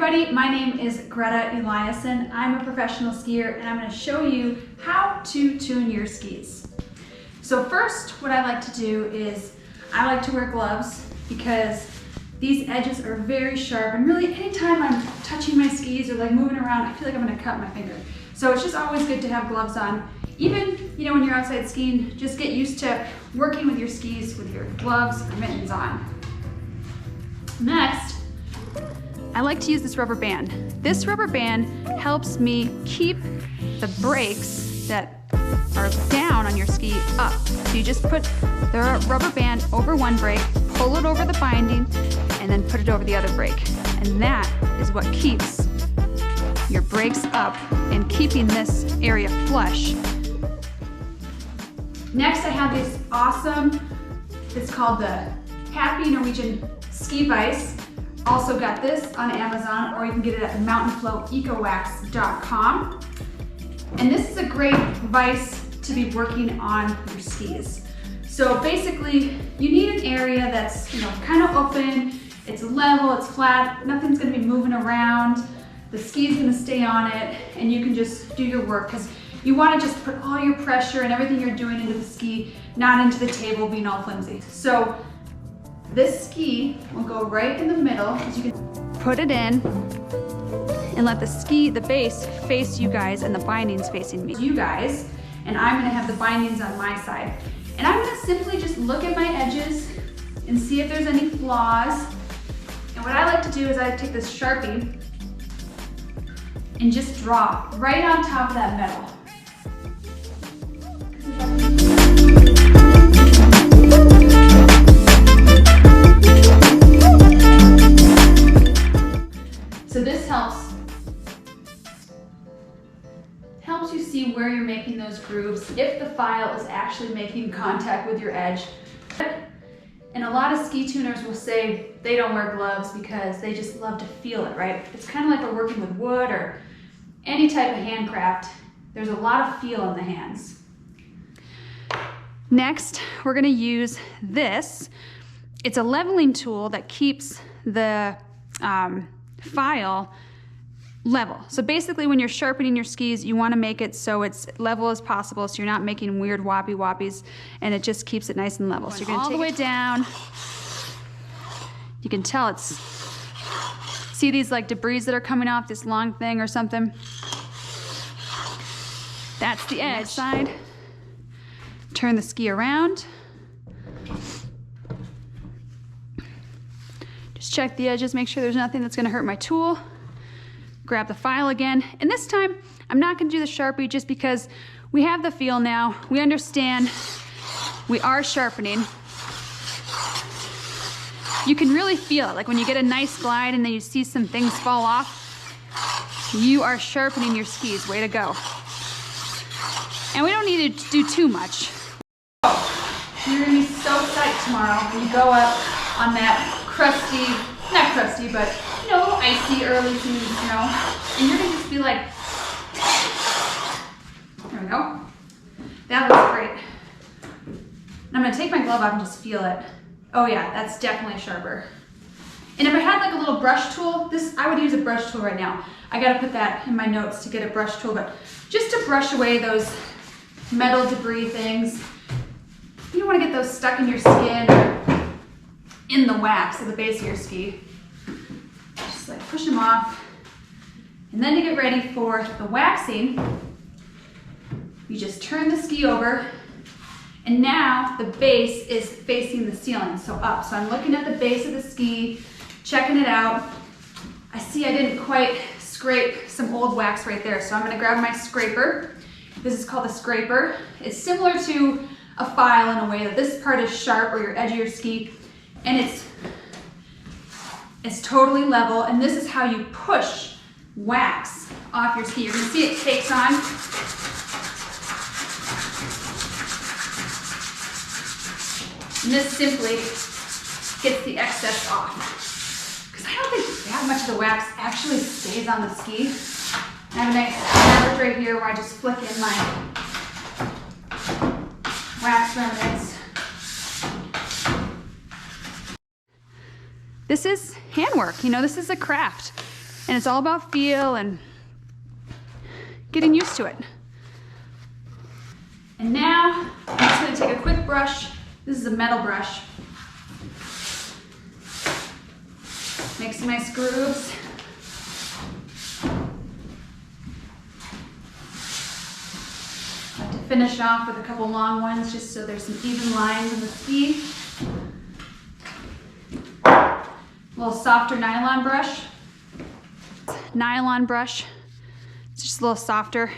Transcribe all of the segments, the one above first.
everybody, my name is Grete Eliassen. I'm a professional skier and I'm going to show you how to tune your skis. So first, what I like to do is I like to wear gloves because these edges are very sharp, and really anytime I'm touching my skis or like moving around, I feel like I'm going to cut my finger. So it's just always good to have gloves on. Even, when you're outside skiing, just get used to working with your skis with your gloves or mittens on. Next, I like to use this rubber band. This rubber band helps me keep the brakes that are down on your ski up. So you just put the rubber band over one brake, pull it over the binding, and then put it over the other brake. And that is what keeps your brakes up and keeping this area flush. Next, I have this awesome, it's called the Happy Norwegian Ski Vise. Also got this on Amazon, or you can get it at mountainflowEcowax.com. And this is a great vise to be working on your skis. So basically, you need an area that's kind of open, it's level, it's flat, nothing's gonna be moving around, the ski's gonna stay on it, and you can just do your work, because you wanna just put all your pressure and everything you're doing into the ski, not into the table being all flimsy. So this ski will go right in the middle, as you can put it in and let the base face you guys and the bindings facing me. You guys, and I'm gonna have the bindings on my side. And I'm gonna simply just look at my edges and see if there's any flaws. And what I like to do is I take this Sharpie and just draw right on top of that metal. So this helps you see where you're making those grooves, if the file is actually making contact with your edge. And a lot of ski tuners will say they don't wear gloves because they just love to feel it, right? It's kind of like we're working with wood or any type of handcraft. There's a lot of feel in the hands. Next, we're gonna use this. It's a leveling tool that keeps the file level. So basically when you're sharpening your skis, you want to make it so it's level as possible, so you're not making weird wobbies, and it just keeps it nice and level. So you're going to all the way down. You can tell see these like debris that are coming off this long thing or something? That's the edge side. Turn the ski around. Just check the edges, make sure there's nothing that's going to hurt my tool. Grab the file again, and this time I'm not going to do the Sharpie just because we have the feel now. We understand we are sharpening. You can really feel it, like when you get a nice glide and then you see some things fall off, you are sharpening your skis. Way to go. And we don't need to do too much. You're going to be so psyched tomorrow when you go up on that crusty, not crusty, but a little icy early season snow, and you're gonna just be like, there we go. That looks great. And I'm gonna take my glove off and just feel it. Oh yeah, that's definitely sharper. And if I had like a little brush tool, I would use a brush tool right now. I gotta put that in my notes to get a brush tool, but just to brush away those metal debris things. You don't wanna get those stuck in your skin or in the wax at the base of your ski. Just like push them off. And then to get ready for the waxing, you just turn the ski over, and now the base is facing the ceiling, so up. So I'm looking at the base of the ski, checking it out. I see I didn't quite scrape some old wax right there, so I'm gonna grab my scraper. This is called a scraper. It's similar to a file in a way that this part is sharp, or your edge of your ski, and it's totally level, and this is how you push wax off your ski. You're gonna see it takes on. And this simply gets the excess off. Because I don't think that much of the wax actually stays on the ski. I have a nice surface right here where I just flick in my wax remnants. This is handwork, this is a craft. And it's all about feel and getting used to it. And now I'm just going to take a quick brush. This is a metal brush. Make some nice grooves. I like to finish off with a couple long ones just so there's some even lines in the ski. A little softer nylon brush. Nylon brush. It's just a little softer.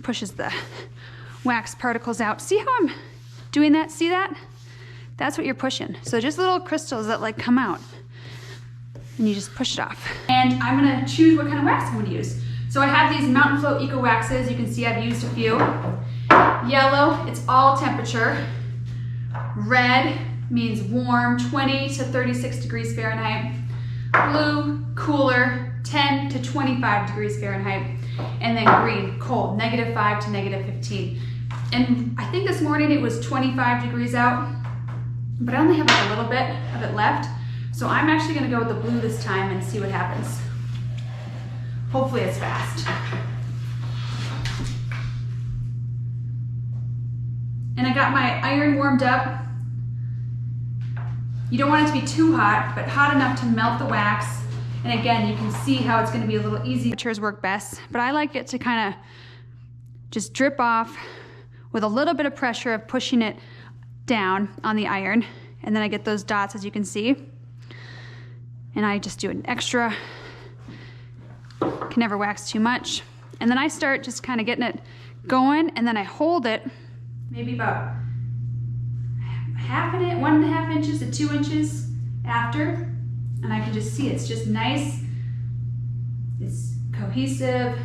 Pushes the wax particles out. See how I'm doing that? See that? That's what you're pushing. So just little crystals that like come out. And you just push it off. And I'm gonna choose what kind of wax I'm gonna use. So I have these Mountain Flow Eco Waxes. You can see I've used a few. Yellow, it's all temperature. Red means warm, 20 to 36 degrees Fahrenheit. Blue, cooler, 10 to 25 degrees Fahrenheit. And then green, cold, -5 to -15. And I think this morning it was 25 degrees out, but I only have like a little bit of it left. So I'm actually gonna go with the blue this time and see what happens. Hopefully it's fast. And I got my iron warmed up. You don't want it to be too hot, but hot enough to melt the wax. And again, you can see how it's gonna be a little easy. Temperatures work best, but I like it to kind of just drip off with a little bit of pressure of pushing it down on the iron. And then I get those dots, as you can see. And I just do an extra, can never wax too much. And then I start just kind of getting it going, and then I hold it maybe about 1.5 inches to 2 inches after, and I can just see it's just nice, it's cohesive,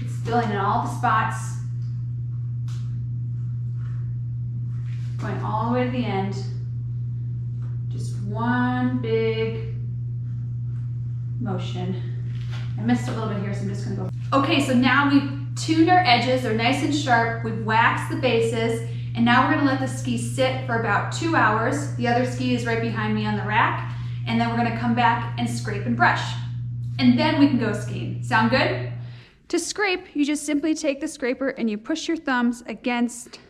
it's filling in all the spots, going all the way to the end. Just one big motion. I missed a little bit here, so I'm just gonna go. Okay, so now we've tuned our edges, they're nice and sharp, we've waxed the bases, and now we're gonna let the ski sit for about 2 hours. The other ski is right behind me on the rack, and then we're gonna come back and scrape and brush. And then we can go skiing. Sound good? To scrape, you just simply take the scraper and you push your thumbs against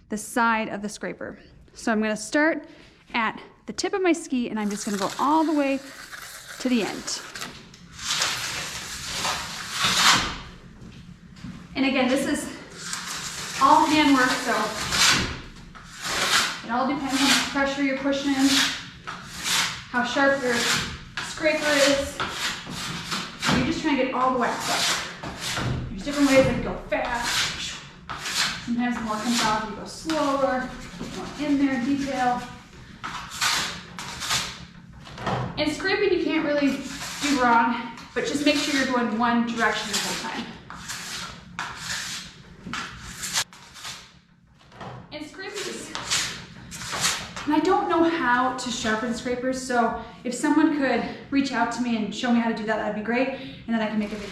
the side of the scraper. So I'm gonna start at the tip of my ski, and I'm just gonna go all the way to the end. And again, this is all handwork, so it all depends on the pressure you're pushing, how sharp your scraper is. You're just trying to get all the wax up. There's different ways that you go fast. Sometimes the more comes off, you go slower, more in there in detail. And scraping you can't really do wrong, but just make sure you're going one direction the whole time. And scraping is, and I don't know how to sharpen scrapers, so if someone could reach out to me and show me how to do that, that'd be great, and then I can make a video.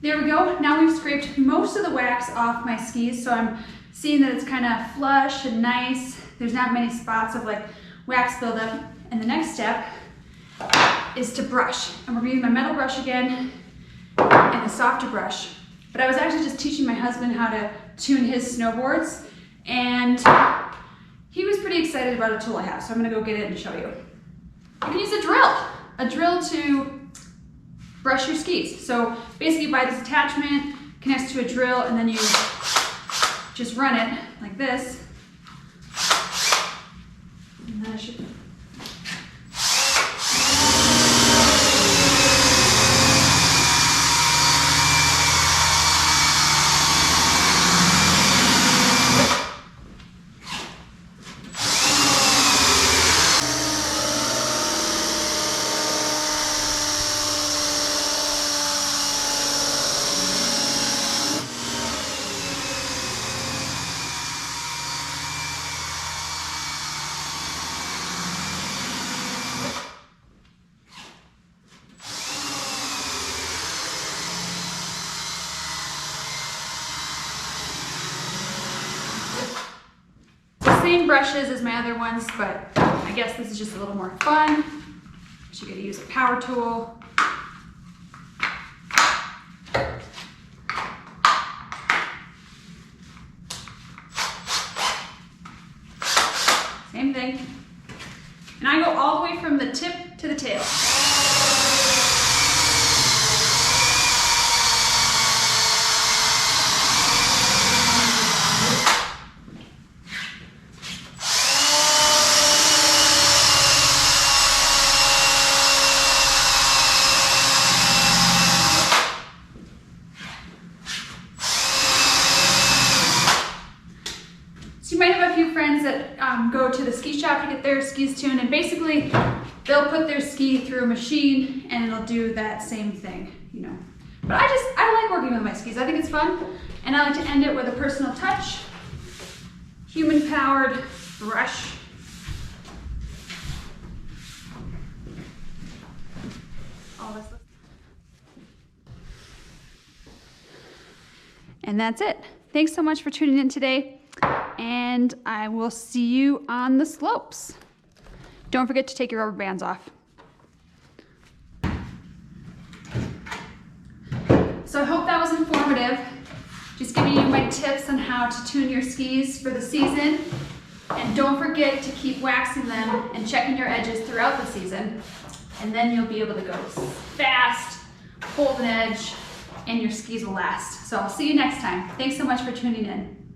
There we go. Now we've scraped most of the wax off my skis, so I'm seeing that it's kind of flush and nice. There's not many spots of like wax buildup. And the next step is to brush. And we're gonna use my metal brush again and a softer brush. But I was actually just teaching my husband how to tune his snowboards, and he was pretty excited about a tool I have, so I'm gonna go get it and show you. You can use a drill to brush your skis. So basically you buy this attachment, connects to a drill, and then you just run it like this. And then it should same brushes as my other ones, but I guess this is just a little more fun. So you're gonna use a power tool. Same thing. And I go all the way from the tip to the tail. So you might have a few friends that go to the ski shop to get their skis tuned, and basically they'll put their ski through a machine and it'll do that same thing, you know. But I like working with my skis. I think it's fun, and I like to end it with a personal touch, human-powered brush. All this. And that's it. Thanks so much for tuning in today, and I will see you on the slopes. Don't forget to take your rubber bands off. So I hope that was informative. Just giving you my tips on how to tune your skis for the season. And don't forget to keep waxing them and checking your edges throughout the season. And then you'll be able to go fast, hold an edge, and your skis will last. So I'll see you next time. Thanks so much for tuning in.